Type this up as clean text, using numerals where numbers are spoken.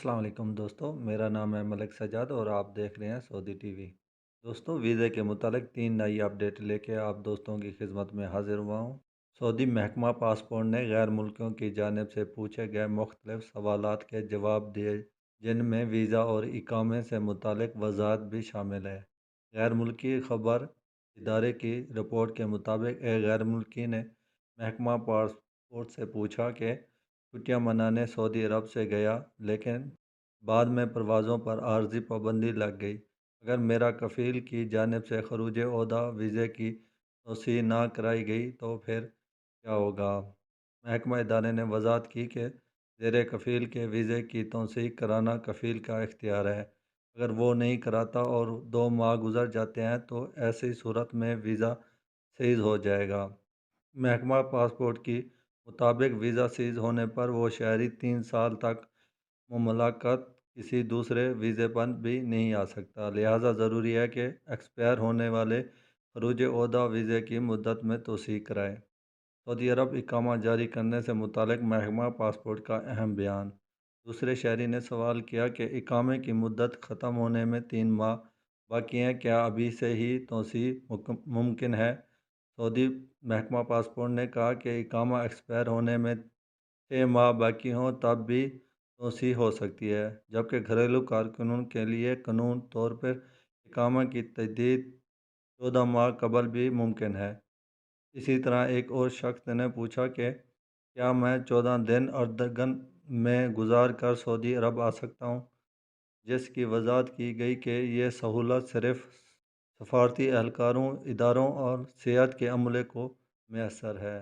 अस्सलाम वालेकुम दोस्तों, मेरा नाम है मलिक सजाद और आप देख रहे हैं सऊदी टीवी। दोस्तों, वीज़े के मुतालिक 3 नई अपडेट लेके आप दोस्तों की खिदमत में हाजिर हुआ हूँ। सऊदी महकमा पासपोर्ट ने गैर मुल्कियों की जानिब से पूछे गए मुख्तलिफ सवालात के जवाब दिए, जिनमें वीज़ा और इकामे से मुतालिक वज़ाहत भी शामिल है। गैर मुल्की खबर इदारे की रिपोर्ट के मुताबिक एक गैर मुल्की ने महकमा पासपोर्ट से पूछा कि छुट्टियां मनाने सऊदी अरब से गया, लेकिन बाद में परवाज़ों पर आर्जी पाबंदी लग गई। अगर मेरा कफ़ील की जानिब से खरूज ओहदा वीज़े की तोसी ना कराई गई तो फिर क्या होगा? महकमा इदारे ने वजाहत की कि ज़ेर कफ़ील के वीज़े की तौसीक कराना कफ़ील का इख्तियार है। अगर वो नहीं कराता और 2 माह गुजर जाते हैं तो ऐसी सूरत में वीज़ा सीज हो जाएगा। महकमा पासपोर्ट की मुताबिक वीज़ा सीज होने पर वो शहरी 3 साल तक मुमलकत किसी दूसरे वीज़े पर भी नहीं आ सकता। लिहाजा ज़रूरी है कि एक्सपायर होने वाले खरूज ओहदा वीज़े की मुद्दत में तोसी कराए। सऊदी अरब इकामा जारी करने से मुतालिक महकमा पासपोर्ट का अहम बयान। दूसरे शहरी ने सवाल किया कि इकामे की मुद्दत ख़त्म होने में 3 माह बाकी हैं, क्या अभी से ही तोसी मुमकिन है? सऊदी महकमा पासपोर्ट ने कहा कि इकामा एक्सपायर होने में 6 माह बाकी हों तब भी तोसी हो सकती है, जबकि घरेलू कारकुनों के लिए कानून तौर पर इकामा की तजदीद 14 माह कबल भी मुमकिन है। इसी तरह एक और शख्स ने पूछा कि क्या मैं 14 दिन अर्दगन में गुजार कर सऊदी अरब आ सकता हूँ, जिसकी वजाहत की गई कि यह सहूलत सिर्फ सफारती एहलकारों, इदारों और सेहत के अमले को मैसर है।